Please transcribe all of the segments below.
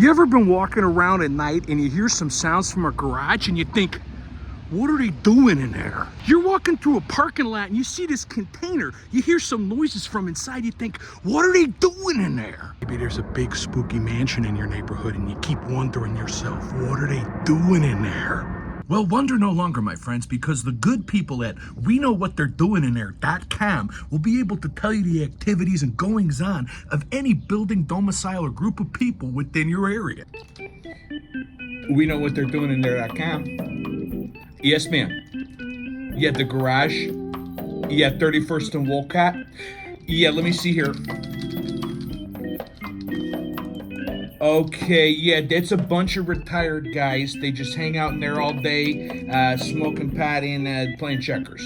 You ever been walking around at night and you hear some sounds from a garage and you think, what are they doing in there? You're walking through a parking lot and you see this container. You hear some noises from inside. You think, what are they doing in there? Maybe there's a big spooky mansion in your neighborhood and you keep wondering yourself, what are they doing in there? Well, wonder no longer, my friends, because the good people at WeKnowWhatThey'reDoingInThere.com will be able to tell you the activities and goings-on of any building, domicile, or group of people within your area. WeKnowWhatThey'reDoingInThere.com. Yes, ma'am. Yeah, the garage. Yeah, 31st and Wolcott. Yeah, let me see here. Okay, yeah, that's a bunch of retired guys. They just hang out in there all day, smoking pot and playing checkers.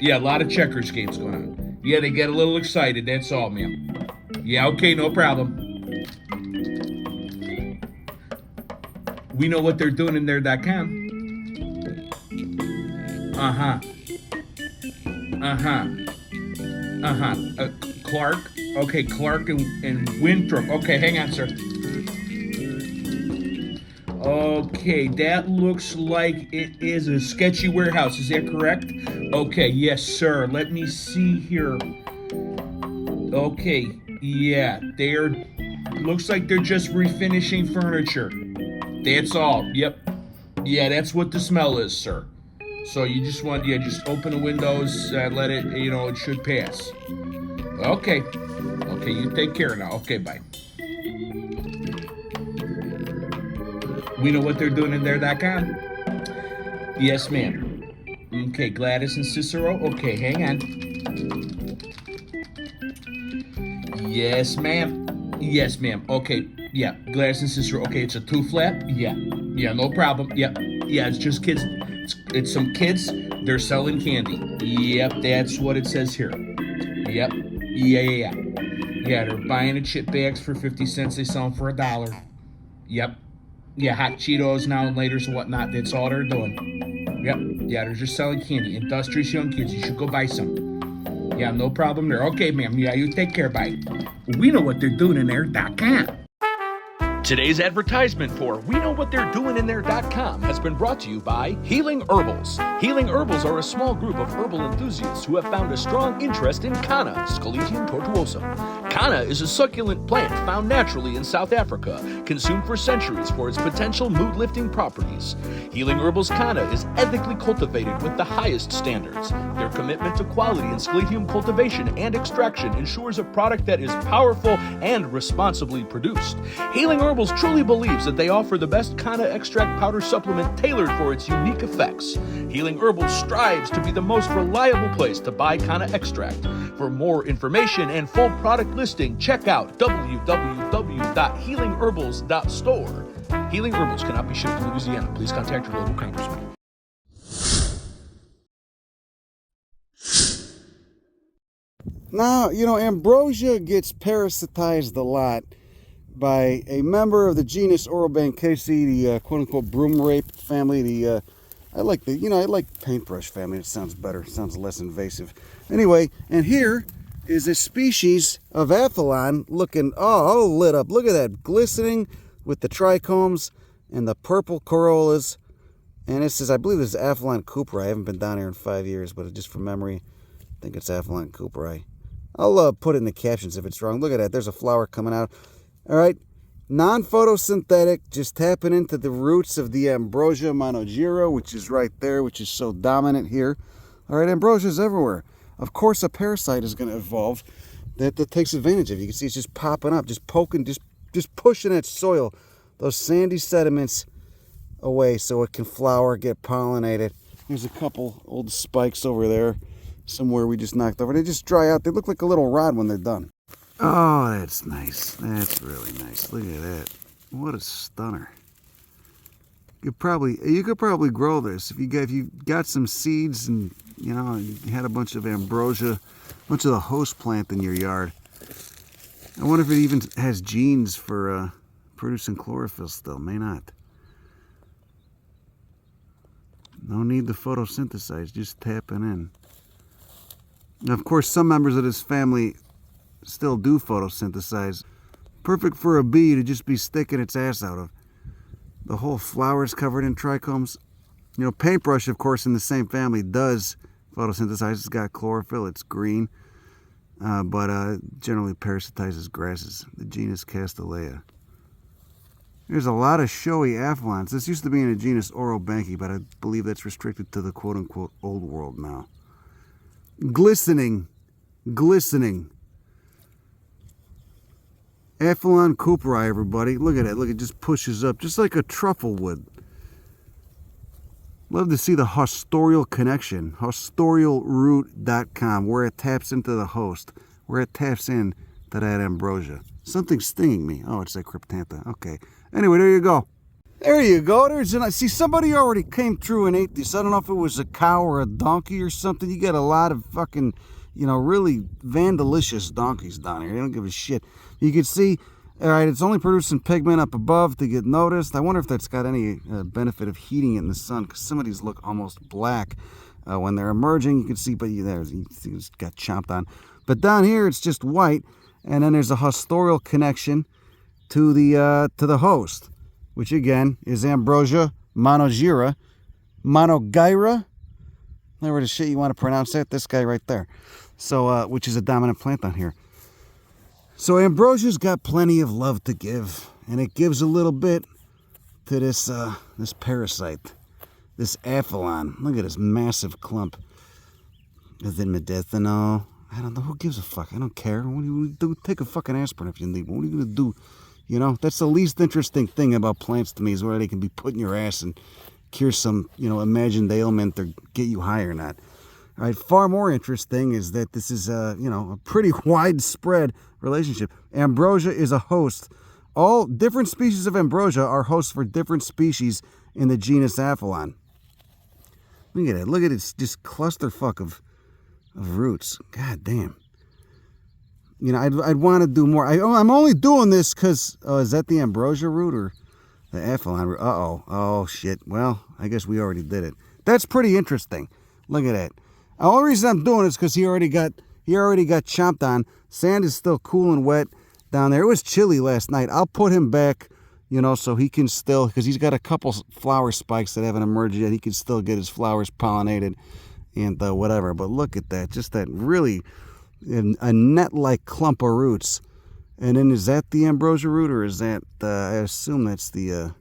Yeah, a lot of checkers games going on. Yeah, they get a little excited, that's all, ma'am. Yeah, okay, no problem. WeKnowWhatThey'reDoingInThere.com. Clark. Okay, Clark and Winthrop. Okay, hang on, sir. Okay, that looks like it is a sketchy warehouse. Is that correct? Okay, yes, sir. Let me see here. Okay, yeah, looks like they're just refinishing furniture. That's all. Yep. Yeah, that's what the smell is, sir. So you just just open the windows, let it, it should pass. Okay. Okay, you take care now. Okay, bye. WeKnowWhatThey'reDoingInThere.com. Yes, ma'am. Okay, Gladys and Cicero. Okay, hang on. Yes, ma'am. Yes, ma'am. Okay, yeah, Gladys and Cicero. Okay, it's a 2-flat. Yeah, no problem. Yeah, it's just kids. It's some kids. They're selling candy. Yep, that's what it says here. Yep. Yeah. Yeah, they're buying the chip bags for 50 cents. They sell them for $1. Yep. Yeah, hot Cheetos now and laters and whatnot. That's all they're doing. Yep. Yeah, they're just selling candy. Industrious young kids. You should go buy some. Yeah, no problem there. Okay, ma'am. Yeah, you take care. Bye. WeKnowWhatThey'reDoingInThere.com. Today's advertisement for WeKnowWhatThey'reDoingInThere.com has been brought to you by Healing Herbals. Healing Herbals are a small group of herbal enthusiasts who have found a strong interest in Canna, Scaletium tortuosum. Canna is a succulent plant found naturally in South Africa, consumed for centuries for its potential mood-lifting properties. Healing Herbals Canna is ethically cultivated with the highest standards. Their commitment to quality in Scaletium cultivation and extraction ensures a product that is powerful and responsibly produced. Healing Herbals truly believes that they offer the best Canna extract powder supplement tailored for its unique effects. Healing Herbals strives to be the most reliable place to buy Canna extract. For more information and full product listing, check out www.healingherbals.store. Healing Herbals cannot be shipped to Louisiana. Please contact your local congressman. Now, Ambrosia gets parasitized a lot by a member of the genus Orobanchaceae, the quote-unquote broom rape family. I like paintbrush family. It sounds better. It sounds less invasive. Anyway, and here is a species of Aphyllon looking all lit up. Look at that, glistening with the trichomes and the purple corollas. And this is, I believe this is Aphyllon cooperi. I haven't been down here in 5 years, but just from memory, I think it's Aphyllon cooperi. I'll put it in the captions if it's wrong. Look at that. There's a flower coming out. All right, non-photosynthetic, just tapping into the roots of the Ambrosia monogyra, which is right there, which is so dominant here. All right, Ambrosia's everywhere. Of course, a parasite is going to evolve that takes advantage of it. You can see it's just popping up, just poking, just pushing that soil, those sandy sediments away so it can flower, get pollinated. There's a couple old spikes over there somewhere we just knocked over. They just dry out. They look like a little rod when they're done. Oh, that's nice. That's really nice. Look at that. What a stunner. You could probably grow this if you got some seeds and you had a bunch of ambrosia, a bunch of the host plant in your yard. I wonder if it even has genes for producing chlorophyll still. May not. No need to photosynthesize, just tapping in. Now, of course, some members of this family still do photosynthesize, Perfect for a bee to just be sticking its ass out of. The whole flower's covered in trichomes. You know, paintbrush, of course, in the same family does photosynthesize. It's got chlorophyll. It's green. But generally parasitizes grasses. The genus Castanea. There's a lot of showy Aphyllons. This used to be in the genus Orobanche, but I believe that's restricted to the quote-unquote old world now. Glistening. Glistening. Aphyllon cooperi, everybody. Look at it. Look, it just pushes up, just like a truffle would. Love to see the haustorial connection. Haustorialroot.com, where it taps into the host, where it taps in to that ambrosia. Something's stinging me. Oh, it's that cryptantha. Okay. Anyway, there you go. There you go. See, somebody already came through and ate this. I don't know if it was a cow or a donkey or something. You got a lot of fucking, you know, really vandalicious donkeys down here. They don't give a shit. You can see, all right, it's only producing pigment up above to get noticed. I wonder if that's got any benefit of heating it in the sun, because some of these look almost black when they're emerging. You can see, but you see it's got chomped on. But down here, it's just white, and then there's a haustorial connection to the host, which again is Ambrosia monogyra, monogyra. Whatever the shit you want to pronounce that. This guy right there. So, which is a dominant plant on here. So Ambrosia's got plenty of love to give, and it gives a little bit to this this parasite, this Aphyllon. Look at this massive clump. Is it medicinal? I don't know. Who gives a fuck? I don't care. What do you do? Take a fucking aspirin if you need. What are you gonna do? You know, that's the least interesting thing about plants to me, is where they can be put in your ass and cure some, you know, imagined ailment or get you high or not. All right, far more interesting is that this is you know, a pretty widespread relationship. Ambrosia is a host. All different species of Ambrosia are hosts for different species in the genus Aphyllon. Look at it. Look at it. It's just clusterfuck of roots. God damn. You know, I'd want to do more. I'm only doing this because, is that the Ambrosia root or the Aphyllon root? Uh-oh. Oh, shit. Well, I guess we already did it. That's pretty interesting. Look at that. The only reason I'm doing it is because he already got chomped on. Sand is still cool and wet down there. It was chilly last night. I'll put him back, you know, so he can still, because he's got a couple flower spikes that haven't emerged yet. He can still get his flowers pollinated and whatever. But look at that. Just that really, a net-like clump of roots. And then is that the Ambrosia root, or is that, I assume that's the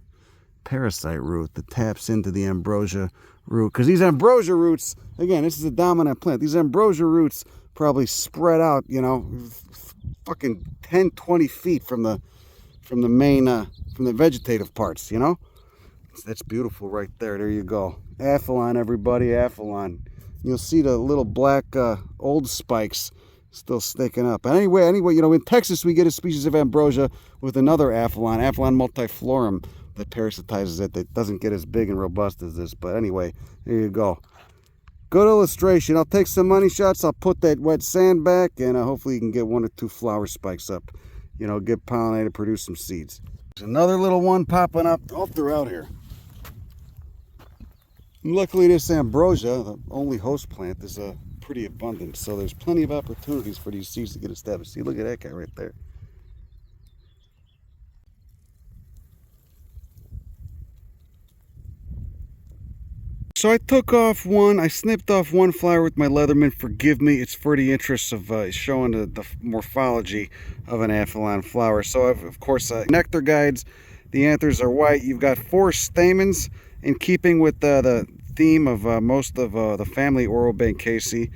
parasite root that taps into the Ambrosia root? Because these Ambrosia roots, again, this is a dominant plant. These Ambrosia roots probably spread out, you know, fucking 10, 20 feet from the main, from the vegetative parts, you know? So that's beautiful right there. There you go. Aphyllon, everybody, Aphyllon. You'll see the little black old spikes still sticking up. And anyway, you know, in Texas we get a species of Ambrosia with another Aphyllon, Aphyllon multiflorum, that parasitizes it. That doesn't get as big and robust as this. But anyway, there you go. Good illustration. I'll take some money shots. I'll put that wet sand back, and hopefully you can get 1 or 2 flower spikes up. You know, get pollinated, produce some seeds. There's another little one popping up all throughout here. Luckily, this Ambrosia, the only host plant, is pretty abundant. So there's plenty of opportunities for these seeds to get established. See, look at that guy right there. So I took off one, I snipped off one flower with my Leatherman. Forgive me, it's for the interest of showing the morphology of an Aphyllon flower. So of course, nectar guides, the anthers are white. You've got 4 stamens, in keeping with the theme of most of the family Orobanchaceae,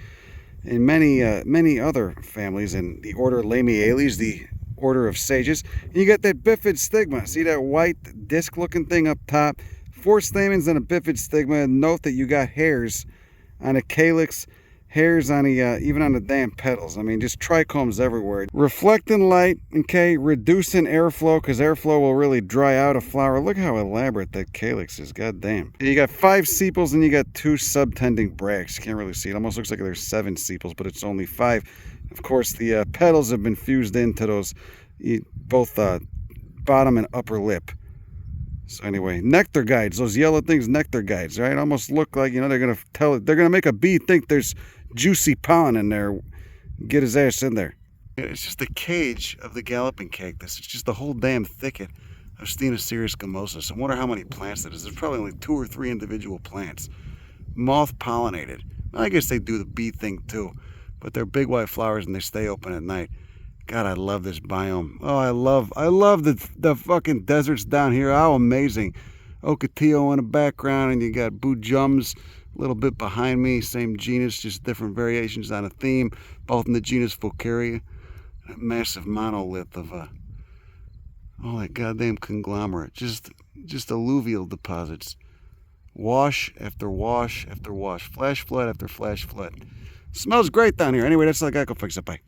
and many other families in the order Lamiales, the order of sages. And you got that bifid stigma. See that white disc looking thing up top? 4 stamens and a bifid stigma. And note that you got hairs on a calyx, hairs on the even on the damn petals. I mean, just trichomes everywhere. Reflecting light, okay, reducing airflow, because airflow will really dry out a flower. Look how elaborate that calyx is. God damn. You got 5 sepals and you got 2 subtending bracts. You can't really see it. Almost looks like there's 7 sepals, but it's only 5. Of course, the petals have been fused into those both bottom and upper lip. So anyway, nectar guides, those yellow things, nectar guides, right? Almost look like, you know, they're gonna make a bee think there's juicy pollen in there, get his ass in there. It's just a cage of the galloping cactus. It's just the whole damn thicket of Stenocereus gummosus. I wonder how many plants that is. There's probably only 2 or 3 individual plants. Moth pollinated. Well, I guess they do the bee thing too, but they're big white flowers and they stay open at night. God, I love this biome. Oh, I love the fucking deserts down here. How amazing. Ocotillo in the background, and you got bujums a little bit behind me. Same genus, just different variations on a theme. Both in the genus Focaria. A massive monolith of all that goddamn conglomerate. Just alluvial deposits. Wash after wash after wash. Flash flood after flash flood. Smells great down here. Anyway, that's like Echo Fix It. Bye.